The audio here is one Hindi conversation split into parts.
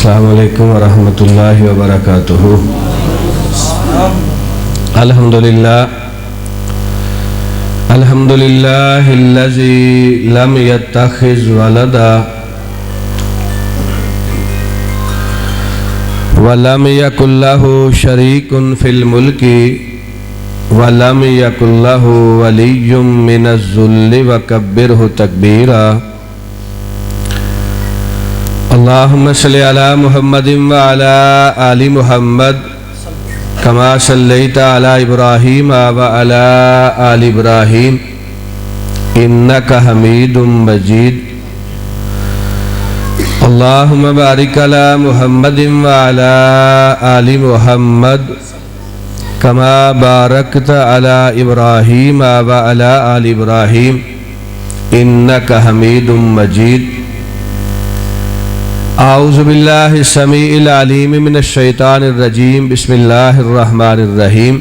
अस्सलामु अलैकुम वरहमतुल्लाहि वबरकातुहू। अल्हम्दुलिल्लाहिल्लज़ी लम यत्तखिज़ वलदा वलम यकुल लहू शरीकुन फिल मुल्की वलम यकुल लहू वलिय्युम मिनज़्ज़ुल्लि वकब्बिरहु तकबीरा। अल्लाहुम्मा सल्लि अला मुहम्मदिन व अला आलि मुहम्मद कमा सल्लैता अला इब्राहीम व अला आलि इब्राहीम इन्नका हमीदुम मजीद। अल्लाहुम्मा बारिक अला मुहम्मदिन व अला आलि मुहम्मद कमा बारकता अला इब्राहीम व अला आलि इब्राहीम इन्नका हमीदुम मजीद। आऊज़ु बिल्लाहि समीइल अलीम मिनश शैतानिर रजीम बिस्मिल्लाहिर रहमानिर रहीम।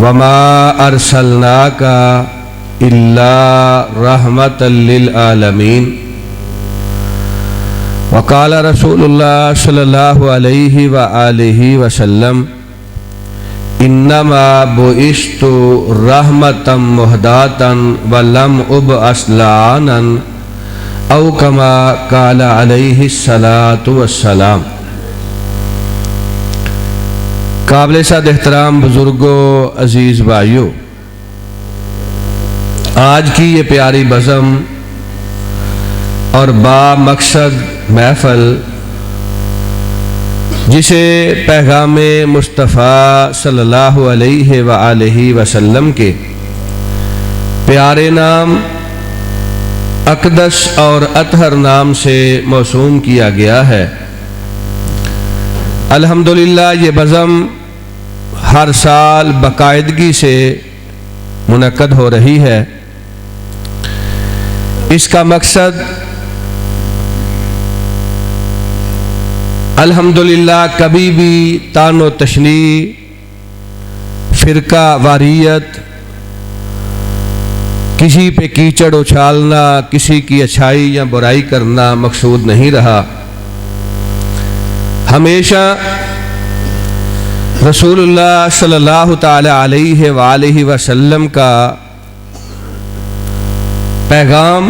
वमा अरसलनाका इल्ला रहमतल लिल आलमीन। वक़ाल रसूलुल्लाह सल्लल्लाहु अलैहि व आलिहि वसल्लम इन्नमा बुइस्तु रहमतम मुहदातन व लम उबअस लानन औ कमा काला अलैहि सलातु वस्सलाम। काबिल साद एहतराम बुजुर्गों, अजीज़ भाइयों, आज की ये प्यारी बज़म और बा मकसद महफ़ल जिसे पैगामे मुस्तफ़ा सल्लल्लाहु अलैहि व आलिहि वसल्लम के प्यारे नाम अक़दस और अतहर नाम से मौसूम किया गया है। अल्हम्दुलिल्लाह ये बज़म हर साल बाकायदगी से मुनक़्क़द हो रही है। इसका मकसद अल्हम्दुलिल्लाह कभी भी तानो तशनी, फ़िरका वारियत, किसी पे कीचड़ उछालना, किसी की अच्छाई या बुराई करना मकसूद नहीं रहा। हमेशा रसूलुल्लाह सल्लल्लाहु ताला अलैहि व आलिहि वसल्लम का पैगाम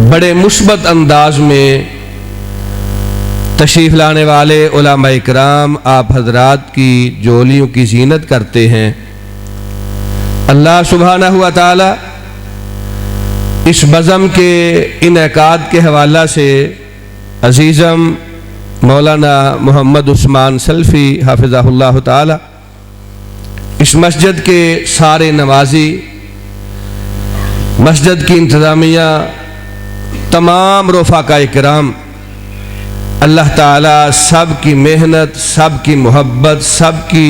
बड़े मुस्बत अंदाज में तशरीफ़ लाने वाले उलमा इकराम आप हज़रात की जोलियों की ज़ीनत करते हैं। अल्लाह सुब्हानहु व तआला इस बज़म के इनेकाद के हवाला से अज़ीज़म मौलाना मोहम्मद उस्मान सल्फ़ी हाफ़िज़हुल्लाह ताला, इस मस्जिद के सारे नवाजी, मस्जिद की इंतज़ामिया, तमाम रफ़ाक़ा इकराम, अल्लाह ताला सब की मेहनत, सब की मोहब्बत, सब की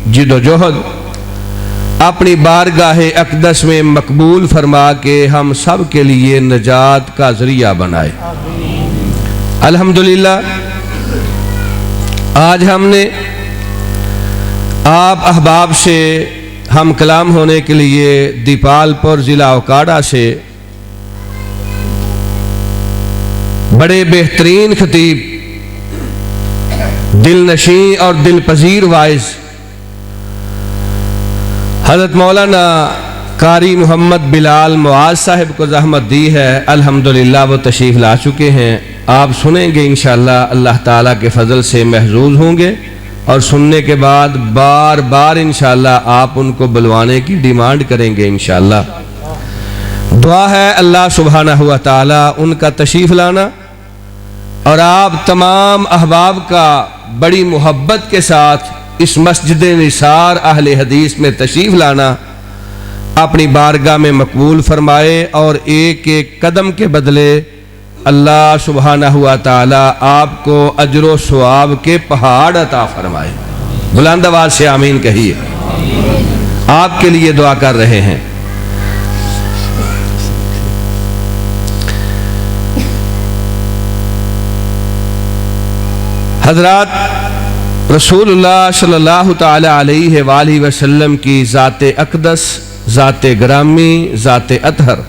जिद्दोजहद अपनी बारगाहे अक़दस में मकबूल फरमा के हम सब के लिए नजात का ज़रिया बनाए। अल्हम्दुलिल्लाह आज हमने आप अहबाब से हम कलाम होने के लिए दीपालपुर ज़िला ओकाड़ा से बड़े बेहतरीन खतीब, दिलनशी और दिलपजीर वाइज़ हज़रत मौलाना कारी मोहम्मद बिलाल मुआज़ साहिब को ज़हमत दी है। अल्हम्दुलिल्लाह वो तशरीफ़ ला चुके हैं। आप सुनेंगे इंशाअल्लाह, अल्लाह ताला के फ़ज़ल से महजूज़ होंगे और सुनने के बाद बार बार इंशाअल्लाह आप उनको बुलवाने की डिमांड करेंगे इंशाअल्लाह। दुआ है अल्लाह सुब्हानहु व तआला उनका तशरीफ़ लाना और आप तमाम अहबाब का बड़ी मोहब्बत के साथ इस मस्जिद निसार अहले हदीस में तशरीफ़ लाना अपनी बारगाह में मकबूल फरमाए और एक एक कदम के बदले अल्लाह सुब्हानहु व तआला आपको अजर सवाब के पहाड़ अता फरमाए। बुलंद आवाज़ से आमीन कहिए। आपके लिए दुआ कर रहे हैं। हज़रात, रसूलुल्लाह सल्लल्लाहु ताला अलैहि वालैहि वसल्लम की ज़ाते अक़दस, ज़ाते ग्रामी, ज़ाते अतहर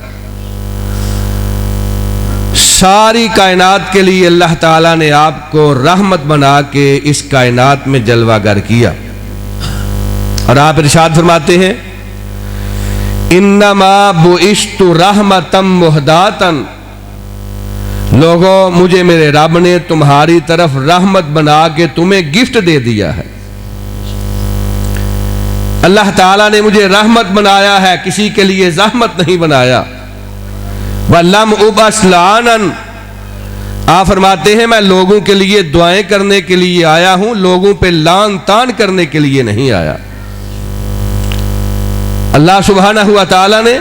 सारी कायनात के लिए अल्लाह ताला ने आपको रहमत बना के इस कायनात में जलवागर किया। और आप इरशाद फरमाते हैं, इन्नमा बुइस्तु रहमतम मुहदातन, लोगों मुझे मेरे रब ने तुम्हारी तरफ रहमत बना के तुम्हें गिफ्ट दे दिया है। अल्लाह ताला ने मुझे रहमत बनाया है, किसी के लिए रहमत नहीं बनाया। वल्लम उबस लानन, आप फरमाते हैं मैं लोगों के लिए दुआएं करने के लिए आया हूं, लोगों पे लान तान करने के लिए नहीं आया। अल्लाह सुब्हानहू व तआला ने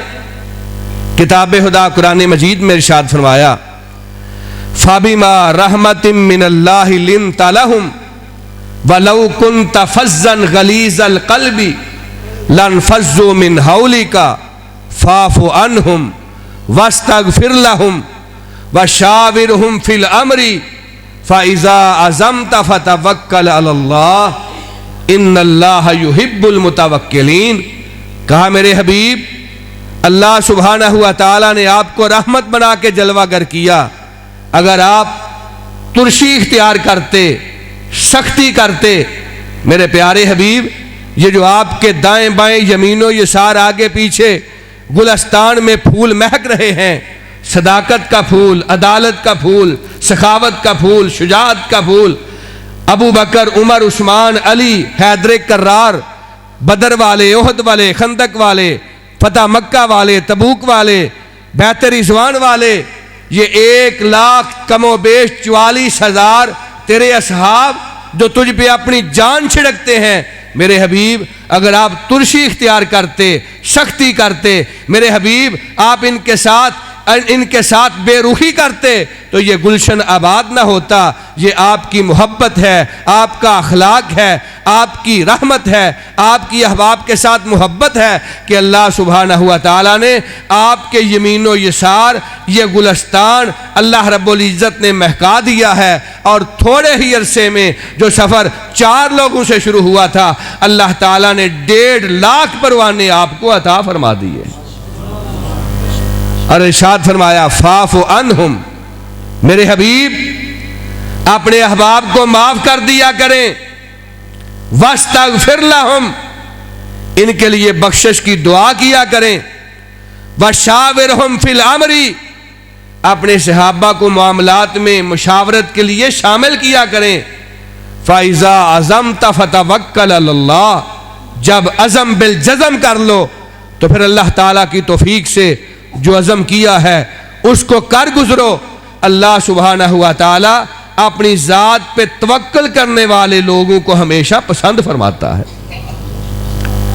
किताब खुदा कुरान मजीद में इरशाद फरमाया, फाबिमा रहमतिम मिनल्लाहि लिन्त लहुम वलौ कुन्त फज्जन गलीज़ल क़ल्बि लनफ़ज़्ज़ू मिन हौलिका फ़ाफ़ु अन्हुम वस्तग़फ़िर लहुम वशाविरहुम फ़िल अम्रि फ़इज़ा अज़म्त फ़तवक्कल अलल्लाह इन्नल्लाह युहिब्बुल मुतवक्किलीन। कहा मेरे हबीब, अल्लाह सुब्हानहू व तआला ने आपको रहमत बना के जलवागर किया। अगर आप तुर्शी इख्तियार करते, सख्ती करते, मेरे प्यारे हबीब, ये जो आपके दाएं बाएं यमीनो यसार आगे पीछे गुलस्तान में फूल महक रहे हैं, सदाकत का फूल, अदालत का फूल, सखावत का फूल, शुजाअत का फूल, अबू बकर, उमर, उस्मान, अली, हैदर कर्रार, बदर वाले, ओहद वाले, खंदक वाले, फतह मक्का वाले, तबूक वाले, बैत रिज़वान वाले, ये 1,00,000 कमो बेश 44,000 तेरे असहाब जो तुझ पे अपनी जान छिड़कते हैं। मेरे हबीब, अगर आप तुर्शी इख्तियार करते, सख्ती करते, मेरे हबीब आप इनके साथ बेरुखी करते, तो ये गुलशन आबाद ना होता। ये आपकी मोहब्बत है, आपका अखलाक है, आपकी रहमत है, आपकी अहबाब के साथ मोहब्बत है कि अल्लाह सुब्हानहू व तआला ने आपके यमीनो यसार ये गुलस्तान अल्लाह रब्बुल इज़्ज़त ने महका दिया है। और थोड़े ही अरसे में जो सफ़र 4 लोगों से शुरू हुआ था, अल्लाह ताला ने 1.5 लाख परवाने आपको अता फरमा दिए। और इरशाद फरमाया, फ़ाफ़ु अन्हुम, मेरे हबीब अपने अहबाब को माफ कर दिया करें, वस्तग़फ़िर लहुम, इनके लिए बख्शिश की दुआ किया करें, वशाविरहुम फ़िल अम्रि, अपने सहाबा को मामलात में मुशावरत के लिए शामिल किया करें। फ़इज़ा अज़म्त फ़तवक्कल अलल्लाह, जब अज़म बिल जज़म कर लो तो फिर अल्लाह ताला की तौफीक से जो अज़म किया है उसको कर गुजरो। अल्लाह सुब्हानहू व तआला अपनी ज़ात पे तवक्कल करने वाले लोगों को हमेशा पसंद फरमाता है।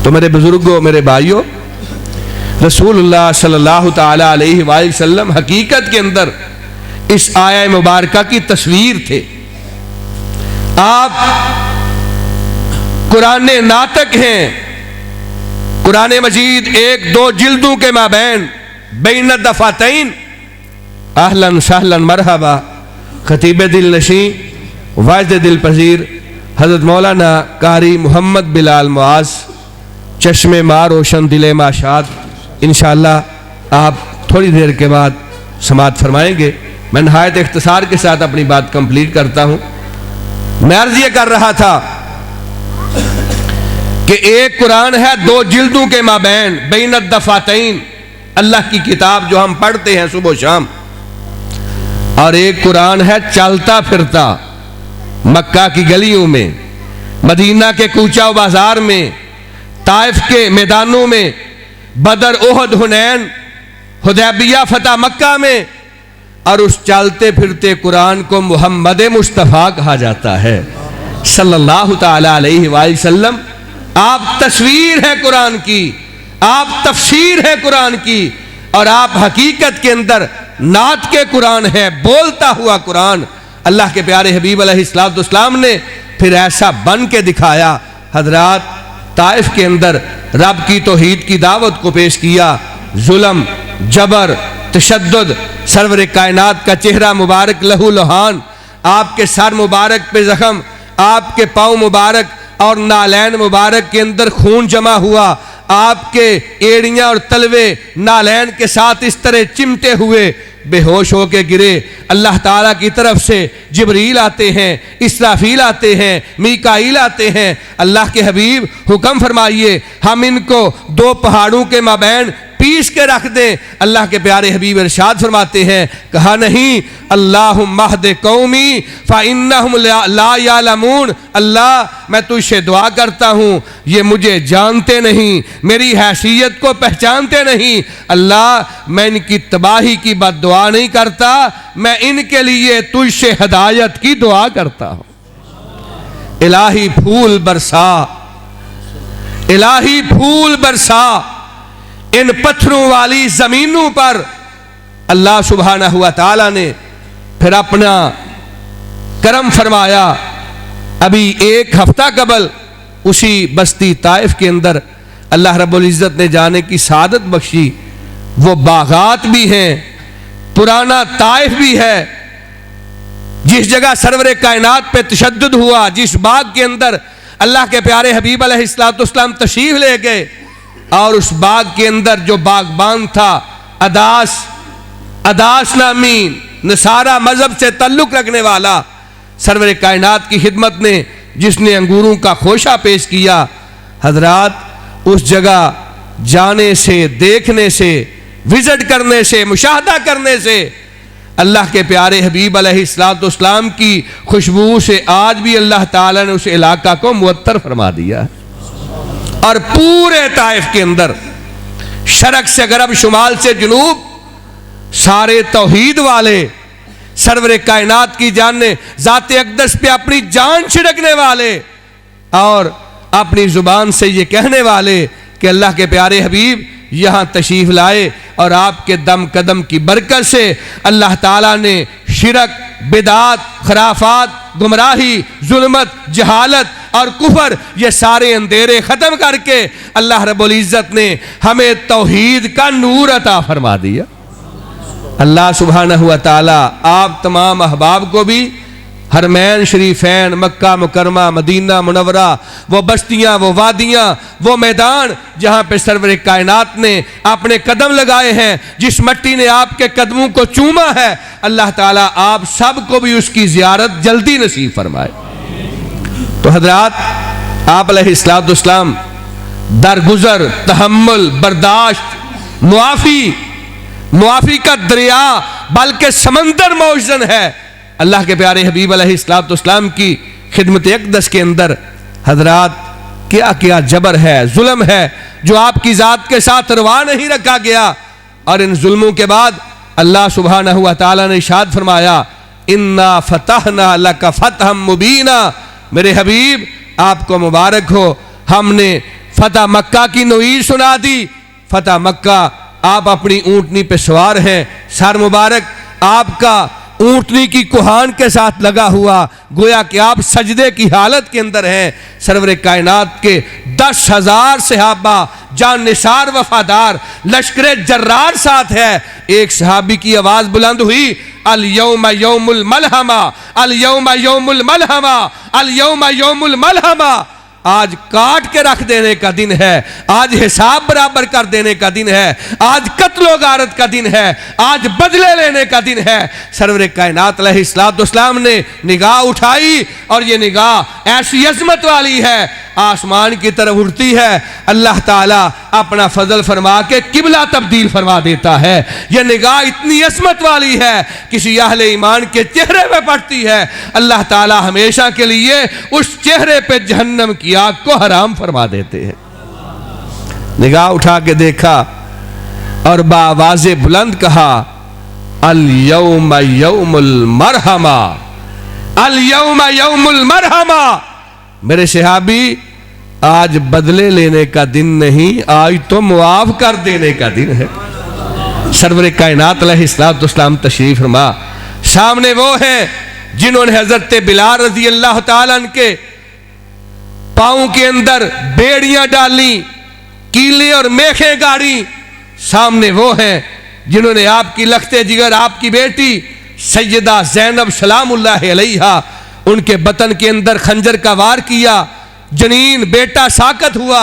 तो मेरे बुजुर्गों, मेरे भाइयों, रसूलुल्लाह सल्लल्लाहु तआला अलैहि वसल्लम हकीकत के अंदर इस आया मुबारका की तस्वीर थे। आप कुरान नातक हैं। कुरान मजीद 1-2 जिल्दों के माबैन बैन दफ़ातैन, अहलन सहलन मरहबा, खतीब दिल नशी, वाइज़ दिल पजीर हज़रत मौलाना कारी मोहम्मद बिलाल मुआज़, चश्मे माँ रोशन दिले माशाद। इंशाअल्लाह आप थोड़ी देर के बाद समाअत फरमाएंगे। मैं नहायत इख्तिसार के साथ अपनी बात कंप्लीट करता हूँ। मैं अर्ज़ ये कर रहा था कि एक कुरान है 2 जिल्दों के माबैन बैन दफ़ातैन, अल्लाह की किताब जो हम पढ़ते हैं सुबह शाम, और एक कुरान है चलता फिरता मक्का की गलियों में, मदीना के कूचा बाजार में, ताइफ के मैदानों में, बदर, ओहद, हुनैन, हुदैबिया, फतह मक्का में। और उस चलते फिरते कुरान को मुहम्मद मुस्तफ़ा कहा जाता है सल्लल्लाहु ताला अलैहि वसल्लम। आप तस्वीर है कुरान की, आप तफसीर है कुरान की, और आप हकीकत के अंदर नात के कुरान है, बोलता हुआ कुरान। अल्लाह के प्यारे हबीब अलैहिस्सलाम ने फिर ऐसा बन के दिखाया। हजरात, ताइफ के अंदर रब की तौहीद की दावत को पेश किया। जुल्म, जबर, तशद्दुद, सरवर कायनात का चेहरा मुबारक लहू लुहान, आपके सर मुबारक पे जख्म, आपके पाँव मुबारक और नालैन मुबारक के अंदर खून जमा हुआ, आपके एड़ियां और तलवे नालैन के साथ इस तरह चिमटे हुए, बेहोश होके गिरे, अल्लाह ताला की तरफ से जिब्रील आते हैं, इसराफील आते हैं, मीकाईल आते हैं। अल्लाह के हबीब हुक्म फरमाइए हम इनको दो पहाड़ों के माबैन पीस के रख दें। अल्लाह के प्यारे हबीब इरशाद फरमाते हैं, कहा नहीं, अल्लाहुम्मा हद कौमी फ़इन्नहुम ला यालमून। अल्लाह मैं तुझसे दुआ करता हूँ, ये मुझे जानते नहीं, मेरी हैसियत को पहचानते नहीं। अल्लाह मैं इनकी तबाही की बद्दुआ नहीं करता, मैं इनके लिए तुझसे हदायत की दुआ करता हूँ। इलाही फूल बरसा, इलाही फूल बरसा इन पत्थरों वाली जमीनों पर। अल्लाह सुब्हानहू व तआला ने फिर अपना करम फरमाया। अभी एक हफ्ता कबल उसी बस्ती ताइफ के अंदर अल्लाह रब्बुल इज़्ज़त ने जाने की सादत बख्शी। वो बागात भी हैं, पुराना ताइफ भी है, जिस जगह सरवरे कायनात पे तशद्दुद हुआ, जिस बाग के अंदर अल्लाह के प्यारे हबीब अलैहिस्सलाम तशरीफ ले गए, और उस बाग के अंदर जो बागबान था अदास नामी नसारा मजहब से ताल्लुक रखने वाला, सरवरे कायनात की खिदमत ने जिसने अंगूरों का खोशा पेश किया, हजरात उस जगह जाने से, देखने से, विजिट करने से, मुशाहदा करने से अल्लाह के प्यारे हबीब अलैहिस्सलाम की खुशबू से आज भी अल्लाह ताला ने उस इलाका को मुअत्तर फरमा दिया। और पूरे ताइफ के अंदर शरक से गरब, शुमाल से जुनूब, सारे तौहीद वाले, सरवरे कायनात की जाने ज़ाते अक़दस पे अपनी जान छिड़कने वाले और अपनी जुबान से ये कहने वाले कि अल्लाह के प्यारे हबीब यहाँ तशरीफ लाए, और आपके दम कदम की बरकत से अल्लाह ताला ने शिरक, बिदात, खराफात, गुमराही, जुल्मत, जहालत और कुफर, ये सारे अंधेरे ख़त्म करके अल्लाह रब्बुल इज़्ज़त ने हमें तौहीद का नूर अता फरमा दिया। अल्लाह सुब्हानहू व तआला आप तमाम अहबाब को भी हरमैन शरीफैन, मक्का मुकरमा, मदीना मुनव्वरा, वो बस्तियाँ, वो वादियाँ, वो मैदान जहाँ पे सरवरे कायनात ने अपने कदम लगाए हैं, जिस मिट्टी ने आपके कदमों को चूमा है, अल्लाह ताला आप सब को भी उसकी ज़ियारत जल्दी नसीब फरमाए। तो हजरात आप अलैहिस्सलाम दरगुजर, तहम्मुल, बर्दाश्त, मुआफ़ी का दरिया बल्कि समंदर मौजन है। अल्लाह के प्यारे हबीब अलैहिस्सलाम की खिदमत अक़दस के अंदर हजरात क्या क्या जबर है, जुल्म है, जो आपकी ज़ात के साथ रवा नहीं रखा गया। और इन जुल्मों के बाद अल्लाह सुब्हानहू व तआला ने इरशाद फरमाया, इन्ना फतहना लका फतहम मुबीना। मेरे हबीब आपको मुबारक हो, हमने फतह मक्का की नवीद सुना दी। फतह मक्का, आप अपनी ऊँटनी पे सवार हैं, सर मुबारक आपका ऊँटनी की कुहान के साथ लगा हुआ, गोया कि आप सजदे की हालत के अंदर हैं। सरवरे कायनात के 10,000 सहाबा जान निसार वफादार लश्करे जर्रार साथ है। एक सहाबी की आवाज बुलंद हुई, अल यौम यौमुल मलहमा, अल यौम यौमुल मलहमा, अल यौम यौमुल मलहमा। आज काट के रख देने का दिन है, आज हिसाब बराबर कर देने का दिन है, आज कत्लो गारत का दिन है, आज बदले लेने का दिन है। सरवरे कायनात अलैहिस्सलाम ने निगाह उठाई और ये निगाह ऐसी अजमत वाली है, आसमान की तरफ उठती है, अल्लाह ताला अपना फजल फरमा के किबला तब्दील फरमा देता है। यह निगाह इतनी अजमत वाली है, किसी अहले ईमान के चेहरे पे पड़ती है, अल्लाह ताला हमेशा के लिए उस चेहरे पे जहन्नम की आग को हराम फरमा देते हैं। निगाह उठा के देखा और बावाज़े बुलंद कहा, अल यौम यौमुल मरहमा, अल यौम यौमुल मरहमा। मेरे सहाबी, आज बदले लेने का दिन नहीं, आज तो मुआफ कर देने का दिन है। सरवरे कायनात अलैहिस्सलाम तशरीफ फरमा। सामने वो हैं जिन्होंने हजरत बिलाल रज़ी अल्लाह ताला अन्हु के पाँव के अंदर बेड़ियां डाली, कीले और मेखें गाड़ी। सामने वो हैं जिन्होंने आपकी लखते जिगर, आपकी बेटी सैयदा ज़ैनब सलामुल्लाह अलैहा, उनके बतन के अंदर खंजर का वार किया, जनीन बेटा साकत हुआ,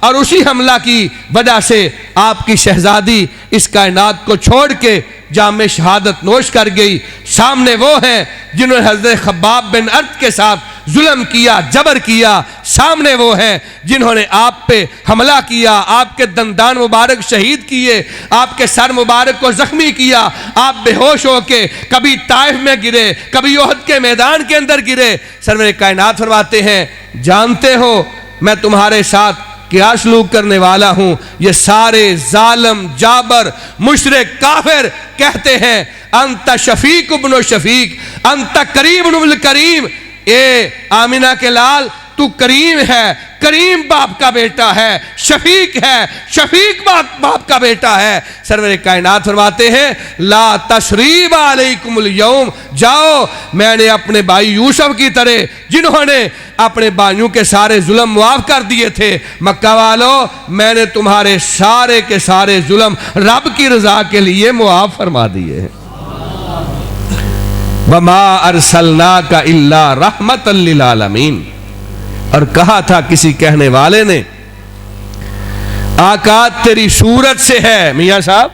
और उसी हमला की वजह से आपकी शहजादी इस कायनात को छोड़ के जाम शहादत नोश कर गई। सामने वो हैं जिन्होंने हजरत खब्बाब बिन अर्द के साथ जुल्म किया, जबर किया। सामने वो हैं जिन्होंने आप पे हमला किया, आपके दंदान मुबारक शहीद किए, आपके सर मुबारक को जख्मी किया। आप बेहोश होके कभी ताइफ में गिरे, कभी ओहद के मैदान के अंदर गिरे। सरवर कायनात फरमाते हैं, जानते हो मैं तुम्हारे साथ क्या सलूक करने वाला हूं। ये सारे जालिम जाबर मुशरिक काफिर कहते हैं अंत शफीक इब्न शफीक, अंत करीम इब्न करीम। ए आमिना के लाल, तू करीम है, करीम बाप का बेटा है, शफीक है, शफीक बाप का बेटा है। सरवर कायनात फरमाते हैं, ला तशरीब अलैकुमुल यौम, जाओ मैंने अपने भाई यूसुफ की तरह जिन्होंने अपने भाइयों के सारे जुल्म मुआफ कर दिए थे, मक्का वालों मैंने तुम्हारे सारे के सारे जुल्म रब की रजा के लिए मुआफ फरमा दिए हैं। वमा अरसलनाका इल्ला रहमतल लिल आलमीन। और कहा था किसी कहने वाले ने, आका तेरी सूरत से है, मियां साहब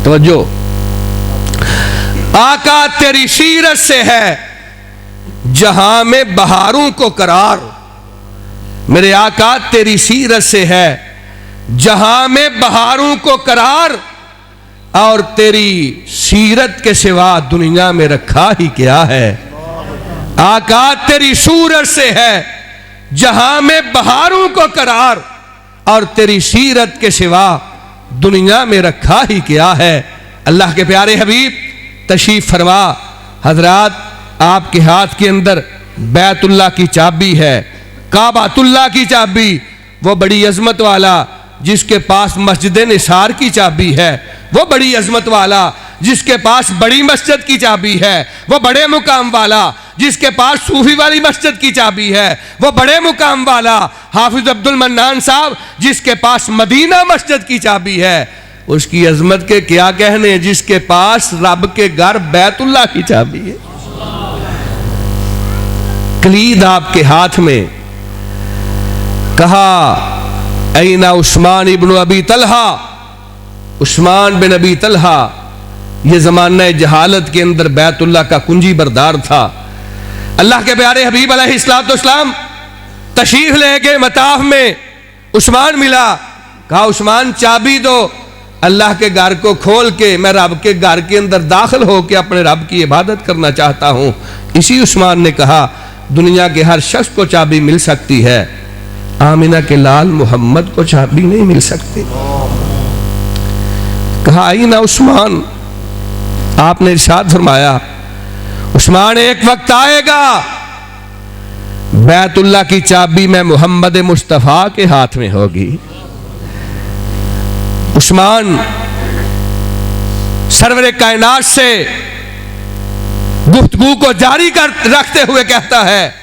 तवज्जो, आका तेरी सीरत से है जहां में बहारों को करार। मेरे आका तेरी सीरत से है जहां में बहारों को करार, और तेरी सीरत के सिवा दुनिया में रखा ही क्या है। आका तेरी सूरत से है जहां में बहारों को करार, और तेरी सीरत के सिवा दुनिया में रखा ही क्या है। अल्लाह के प्यारे हबीब तशरीफ फरमा। हजरात आपके हाथ के अंदर बैतुल्लाह की चाबी है, काबातुल्लाह की चाबी, वो बड़ी अजमत वाला जिसके पास मस्जिद निसार की चाबी है, वो बड़ी अजमत वाला जिसके पास बड़ी मस्जिद की चाबी है, वो बड़े मुकाम वाला जिसके पास सूफी वाली मस्जिद की चाबी है, वो बड़े मुकाम वाला हाफिज अब्दुल मन्नान साहब जिसके पास मदीना मस्जिद की चाबी है। उसकी अजमत के क्या कहने जिसके पास रब के घर बैतुल्लाह की चाबी है। कलीद आपके हाथ में। कहा ऐना उस्मान इब्न अबी तलहा, उस्मान बिन अबी तलहा ये ज़माना जहालत के अंदर बैतुल्लाह का कुंजी बरदार था। अल्लाह के प्यारे हबीब अलैहिस्सलाम तशरीफ ले गए मताफ में, उस्मान मिला। कहा उस्मान चाबी दो, अल्लाह के घर को खोल के मैं रब के घर के अंदर दाखिल होकर अपने रब की इबादत करना चाहता हूं। इसी उस्मान ने कहा दुनिया के हर शख्स को चाबी मिल सकती है, आमिना के लाल मोहम्मद को चाबी नहीं मिल सकती। कहा आई ना उस्मान, आपने इरशाद फरमाया उस्मान एक वक्त आएगा बैतुल्लाह की चाबी में मोहम्मद मुस्तफ़ा के हाथ में होगी। उस्मान सरवर कायनात से गुफ्तगू को जारी कर रखते हुए कहता है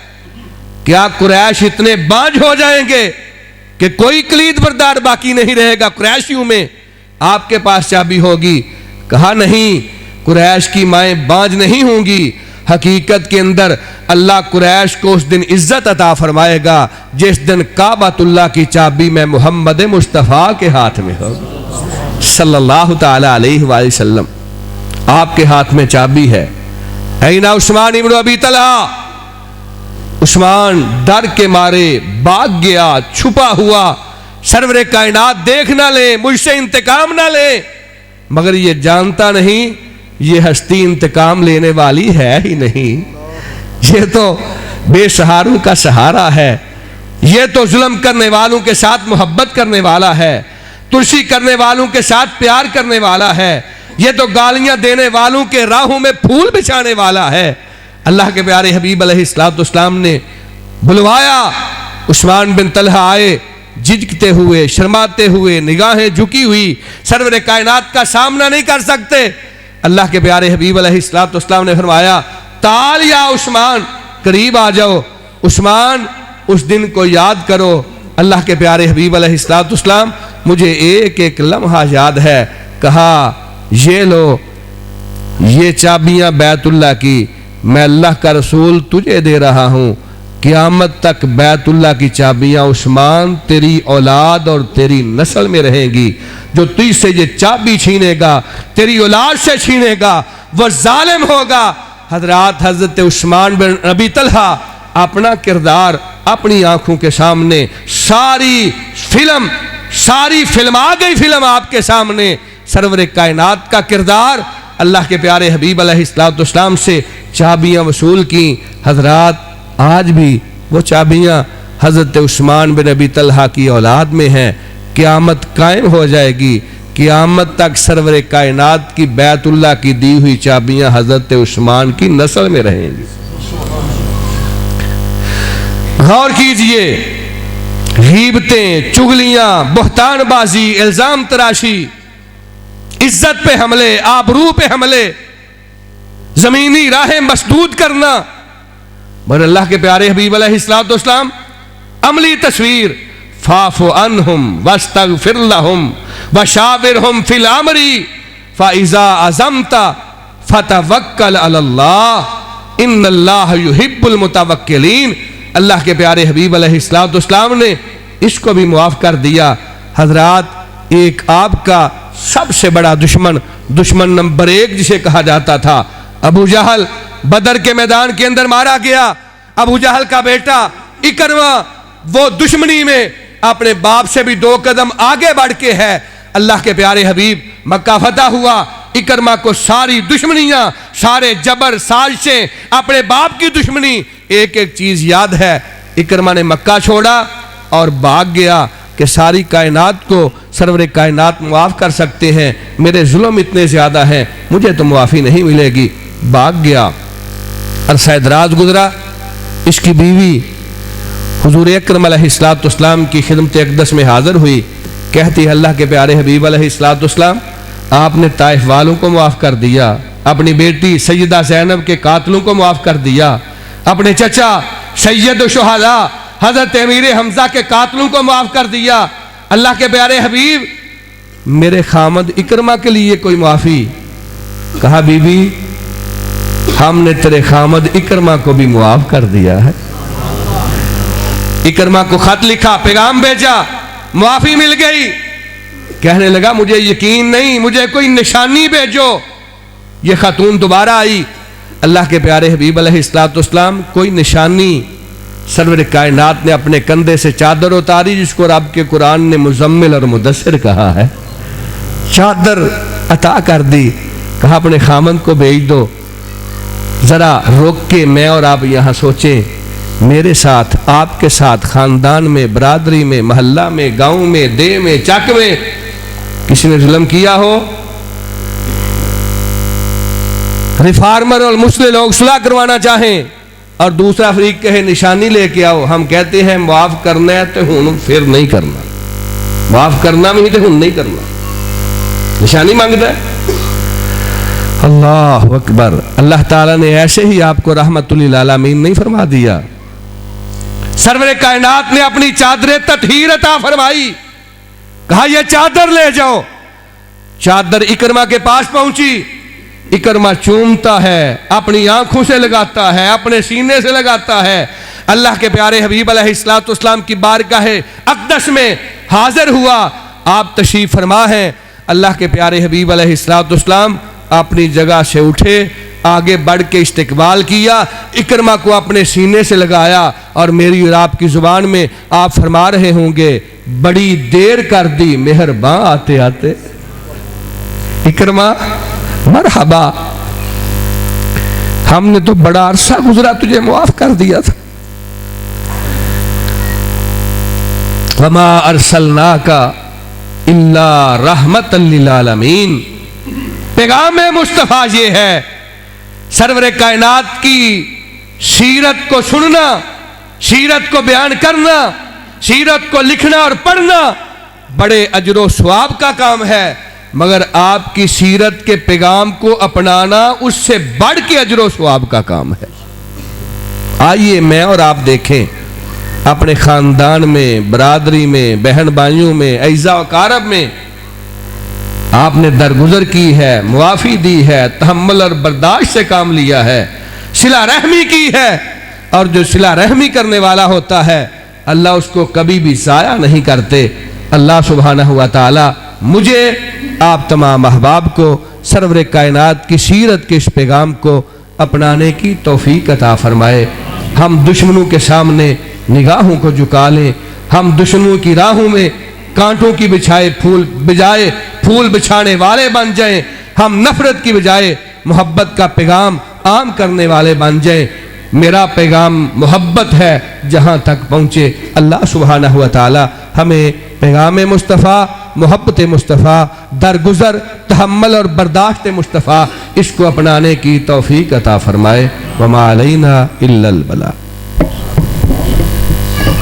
क्या कुरैश इतने बांझ हो जाएंगे कि कोई कलीद बरदार बाकी नहीं रहेगा कुरैशियों में, आपके पास चाबी होगी। कहा नहीं, कुरैश की माएं बांझ नहीं होंगी। हकीकत के अंदर अल्लाह कुरैश को उस दिन इज्जत अता फरमाएगा जिस दिन काबातुल्लाह की चाबी में मोहम्मद मुस्तफ़ा के हाथ में होगी सल्लल्लाहु ताला अलैहि वसल्लम। आपके हाथ में चाबी है। ऐना उस्मान इब्न अबी तलहा, उस्मान डर के मारे भाग गया, छुपा हुआ। सरवरे कायनात देख ना ले, मुझसे इंतकाम ना ले, मगर ये जानता नहीं ये हस्ती इंतकाम लेने वाली है ही नहीं। ये तो बेसहारों का सहारा है, ये तो जुल्म करने वालों के साथ मोहब्बत करने वाला है, तुलसी करने वालों के साथ प्यार करने वाला है, ये तो गालियां देने वालों के राहों में फूल बिछाने वाला है। अल्लाह के प्यारे हबीब अलैहिस्सलाम ने बुलवाया। उस्मान बिन तलहा आए, झिझकते हुए, शर्माते हुए, निगाहें झुकी हुई, सरवर कायनात का सामना नहीं कर सकते। अल्लाह के प्यारे हबीब अलैहिस्सलाम ने फरमाया ताल या उस्मान, करीब आ जाओ। उस्मान उस दिन को याद करो। अल्लाह के प्यारे हबीब अलैहिस्सलाम मुझे एक एक लम्हा याद है। कहा ये लो, ये चाबियां बैतुल्लाह की मैं अल्लाह का रसूल तुझे दे रहा हूं। क़यामत तक बैतुल्लाह की चाबियां उस्मान तेरी औलाद और तेरी नस्ल में रहेंगी। जो तुझसे ये चाबी छीनेगा, तेरी औलाद से छीनेगा, वह जालिम होगा। हज़रत उस्मान बिन अबी तलहा अपना किरदार अपनी आंखों के सामने, सारी फिल्म आ गई, फिल्म आपके सामने। सरवर कायनात का किरदार, अल्लाह के प्यारे हबीब अलैहिस्सलाम से चाबियां वसूल की। हजरात आज भी वो चाबियां हज़रत उस्मान बिन अबी तलहा की औलाद में हैं। क़यामत कायम हो जाएगी, क़यामत तक सरवर कायनात की बैतुल्लाह की दी हुई चाबियां हज़रत उस्मान की नस्ल में रहेंगी। गौर कीजिए, गीबतें, चुगलियां, बहतानबाजी, इल्जाम तराशी, इज्जत पे हमले, आबरू पे हमले, जमीनी राहें मसदूद करना। मगर अल्लाह के प्यारे हबीब अलैहिस्सलाम अमली तस्वीर, फाफु अन्हुम वस्तगफिर लहुम वशाविरहुम फिल अमरी फइज़ा अज़मता फतवक्कल अलल्लाह इन्नल्लाह युहिब्बुल मुतवक्किलीन। अल्लाह के प्यारे हबीब अलैहिस्सलाम ने इसको भी मुआफ़ कर दिया। हजरात, एक आपका सबसे बड़ा दुश्मन नंबर 1 जिसे कहा जाता था, अबू जहल, बदर के मैदान के अंदर मारा गया। अबू जहल का बेटा इकरमा वो दुश्मनी में अपने बाप से भी 2 कदम आगे बढ़ के है। अल्लाह के प्यारे हबीब, मक्का फतह हुआ, इकरमा को सारी दुश्मनियां, सारे जबर, साजिशें, अपने बाप की दुश्मनी, एक एक चीज याद है। इकरमा ने मक्का छोड़ा और भाग गया कि सारी कायनात को सरवर कायनात मुआफ़ कर सकते हैं, मेरे जुल्म इतने ज़्यादा हैं, मुझे तो मुआफ़ी नहीं मिलेगी। भाग गया, अरसा दराज गुजरा। इसकी बीवी हुजूर अकरम अलैहिस्सलाम की खिदमत अक़दस में हाजिर हुई। कहती है, अल्लाह के प्यारे हबीब अलैहिस्सलाम, आपने ताइफ वालों को मुआफ़ कर दिया, अपनी बेटी सैयदा ज़ैनब के कातलों को मुआफ़ कर दिया, अपने चचा सैयद शुहदा हज़रत अमीर हमज़ा के कातलों को मुआफ़ कर दिया। अल्लाह के प्यारे हबीब, मेरे खामद इकरमा के लिए कोई मुआफ़ी? कहा, बीबी, हमने तेरे खामद इकरमा को भी मुआफ़ कर दिया है। इकरमा को खत लिखा, पैगाम भेजा, मुआफ़ी मिल गई। कहने लगा, मुझे यकीन नहीं, मुझे कोई निशानी भेजो। ये खातून दोबारा आई। अल्लाह के प्यारे हबीब अलैहिस्सलाम कोई निशानी, सरवर कायनात ने अपने कंधे से चादर उतारी, जिसको रब के कुरान ने मुज़म्मिल और मुदस्सिर कहा है। चादर अता कर दी। कहा, अपने खामन को भेज दो। जरा रोक के मैं और आप यहाँ सोचें, मेरे साथ, आपके साथ, खानदान में, बरादरी में, मोहल्ला में, गांव में, देह में, चक में किसी ने जुल्म किया हो? रिफार्मर और मुस्लिम लोग सुलह करवाना चाहें और दूसरा फरीक कहे निशानी लेके आओ, हम कहते हैं माफ करना है तो हुन फिर नहीं करना, माफ करना भी तो हुन नहीं करना, निशानी मांगता है। अल्लाह अकबर। अल्लाह ताला ने ऐसे ही आपको रहमतुल लिल आलमीन नहीं फरमा दिया। सरवर कायनात ने अपनी चादरें ततहीर अता फरमाई। कहा, यह चादर ले जाओ। चादर इकरमा के पास पहुंची। इकरमा चूमता है, अपनी आंखों से लगाता है, अपने सीने से लगाता है। अल्लाह के प्यारे हबीब अलैहिस्सलाम की बारगाह अक़दस में हाजिर हुआ। आप तशरीफ फरमा हैं। अल्लाह के प्यारे हबीब अलैहिस्सलाम अपनी जगह से उठे, आगे बढ़ के इस्तकबाल किया, इकरमा को अपने सीने से लगाया और मेरी और आपकी जुबान में आप फरमा रहे होंगे, बड़ी देर कर दी मेहरबान आते आते। इकरमा, मरहबा, हमने तो बड़ा अरसा गुजरा तुझे मुआफ कर दिया था। वमा अरसलनाका इल्ला रहमतल लिल आलमीन। पैगाम मुस्तफ़ा ये है, सरवर कायनात की सीरत को सुनना, सीरत को बयान करना, सीरत को लिखना और पढ़ना बड़े अजरो सवाब का काम है, मगर आपकी सीरत के पैगाम को अपनाना उससे बढ़ के अजरो सवाब का काम है। आइए मैं और आप देखें, अपने खानदान में, बरादरी में, बहन भाइयों में, अज़ा व कारब में आपने दरगुजर की है, मुआफ़ी दी है, तहम्मुल और बर्दाश्त से काम लिया है, सिला रहमी की है और जो सिला रहमी करने वाला होता है अल्लाह उसको कभी भी ज़ाया नहीं करते। अल्लाह सुब्हानहू व तआला मुझे आप तमाम अहबाब को सरवर कायनात की सीरत के इस पैगाम को अपनाने की तौफीक अता फरमाए। हम दुश्मनों के सामने निगाहों को झुका लें, हम दुश्मनों की राहों में कांटों की बजाय फूल बिछाने वाले बन जाएं, हम नफरत की बजाय मोहब्बत का पैगाम आम करने वाले बन जाएं। मेरा पैगाम मोहब्बत है, जहाँ तक पहुँचे। अल्लाह सुब्हानहू व तआला हमें पैगाम मुस्तफ़ा, मोहब्बत मुस्तफ़ा, दरगुज़र, तहम्मुल और बर्दाश्त मुस्तफ़ा इसको अपनाने की तौफीक अता फरमाए। वमा अलैना इल्लल बला।